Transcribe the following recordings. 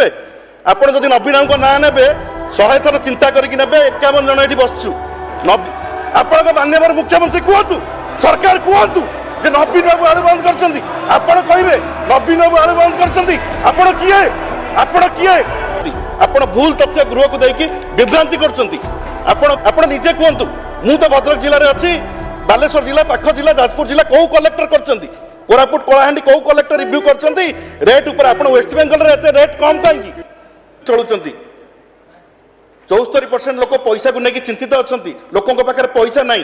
कहे आपण जदि नवीन को ना ने 100 थर चिंता करके ने 51 जन ये बसचु आपण मान्यवर मुख्यमंत्री कहतु सरकार कहतु जे नवीन बाबू आलू बंद कर आपण कहे नवीन बाबू आलू बंद कर किए आपण भूल तथ्य गृह को देकी विभ्रांति कर निजे कहतु मु तो भद्रक जिले में अच्छी बालेश्वर जिला पाख जिला जाजपुर जिला कौ कलेक्टर कर कोरापुट कलाहांडी कौ कलेक्टर रिव्यू कर रेट ऊपर आप वेस्ट बेंगल रेट कम कहीं चलुंट 74% लोक पैसा को लेकिन चिंतित अच्छा लोकों पाखे पैसा ना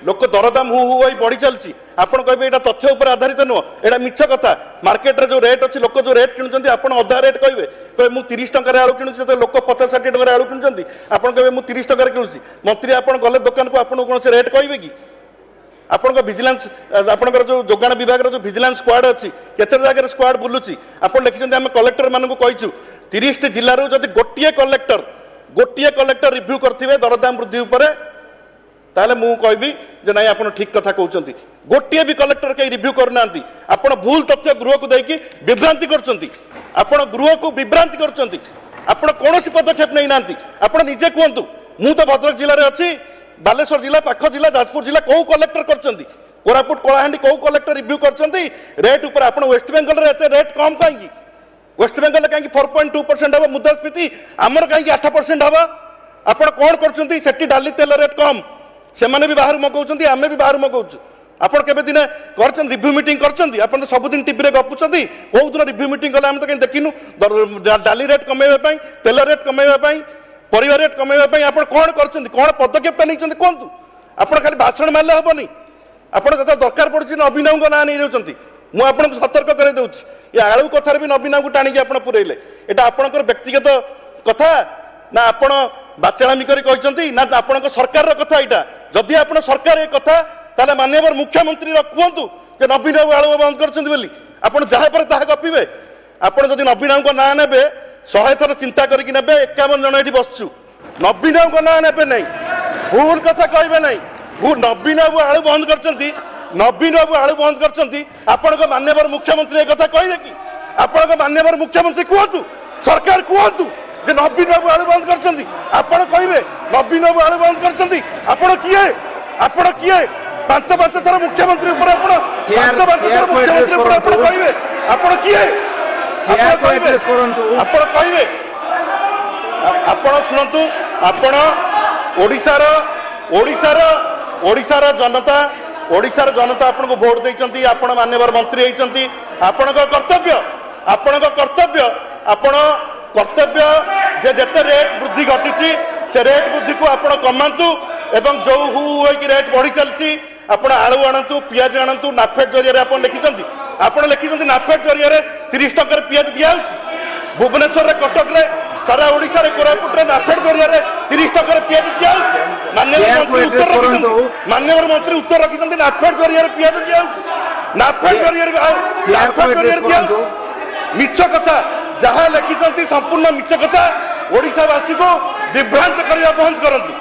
लोक दरदाम हु हु बढ़ी चलती आपड़ कहे यहाँ तथ्य उपर आधारित नुह यहाँ मिछ कथा मार्केट रे जो रेट अच्छी लोक जो रेट किणुंट आप अधा रेट कहे मुझे 30 टकर आलू किणुची लोक 50-60 टकर आलू किणुंट आप कहे मुझे 30 टकर किणुची मंत्री आप गले दुकान को आपको कौन से रेट कहे कि आपण विजिलेंस आपंकर जो जोगाण विभाग जो विजिलेंस स्क्वाड अच्छी केते जगह स्क्वाड बुलूची आप लिखिं आम कलेक्टर मानक कहीचु 30 जिलूर जब गोटे कलेक्टर रिव्यू करथिबे दरदाम वृद्धि उपरे ताले मु कहबी जे नहीं आप ठीक कथा कहउचंती गोटे भी कलेक्टर कहीं रिव्यू करना आप भूल तथ्य गृह को देकी विभ्रांति करचंती आपण गृह को विभ्रांति करचंती आपण कोनोसी पदक्षेप नै नांती आपण निजे कहंतु मु तो भद्रक जिले में अच्छी बालेश्वर जिला पाख जिला जाजपुर जिला कौ कलेक्टर कर कोरापुट कलाहांडी कौ कलेक्टर रिव्यू कर रेट ऊपर आप वेस्ट बेंगल रेट कम कहीं वेस्ट बेंगल कहीं 4.2% हम मुद्रास्फीति आमर कहीं 8% हम आप कौन कर डाली तेल रेट कम से भी बाहर मगाऊँ आम भी बाहर मगाऊँ आप दिन कर रिव्यू मीटिंग कर सबुदिन टीवी गपुंट कौ दिन रिव्यू मीटिंग कले आम तो कहीं देखिनु डाली रेट कमेवाई तेल रेट कमेवाई परिवार रेट कमेवाई आप कौन कर पदक्षेप नहीं कहतु आप खाली भाषण मारे हेनी आप दरकार पड़ी नवीन ना नहीं जाऊँच मुझे सतर्क कर दूसरी ये आलू कथार भी नवीन को टाणी आप पुरेले यहाँ आपंकर व्यक्तिगत कथा ना आप बाचामी कहते ना आप सरकार कथा यहाँ जदि आप सरकार ये कथा ताले माननीय मुख्यमंत्री कहतु जे नवीन बाबू आलू बंद कर आप जहाँ पर ताहा गपे आप जब नवीन को ना ने 100 थर चिंता करके ने 51 जन ये बसचु नवीन को ना ने नहीं भूल कथा कहे नहीं नवीन बाबू आलू बंद कर नवीन बाबू आलू बंद कर मान्यवर मुख्यमंत्री एक कथा कहले कि आपण मान्यवर मुख्यमंत्री कहतु सरकार कहतु जे नवीन बाबू आलू बंद कर आपण कहे नवीन बाबू आलू बंद कर आपण किए 5 थर मुख्यमंत्री ऊपर मुख्यमंत्री कहे आपण किए आपण कहे आपण शुणु आपण ओडिशार जनता आपन को भोट देइचंती आपण मान्यवर मंत्री होइचंती आपण कर्तव्य जे जते रेट वृद्धि घटी से रेट वृद्धि को आपण कमांतु एवं जो हु होई रेट बढ़ी चलची आपण आलू आणंतु पियाज आणंतु नाफेड जरिया आपण लिखिचंती नाफेड जरिया 30 टकर पियाज दिया भुवनेश्वर कटक रे सारा ओडिशा रे कोरापुट रे नाफेड जरिया 30 टकर पियाज दिया मान्यवर मंत्री उत्तर रखिचंती नाफेड जरिया पियाज दिया नाफेड जरिया मिछ कथा जहाँ लिखिचंती संपूर्ण मिछ कथा ओडिशावासी को विभ्रांत करने बंद करंतु।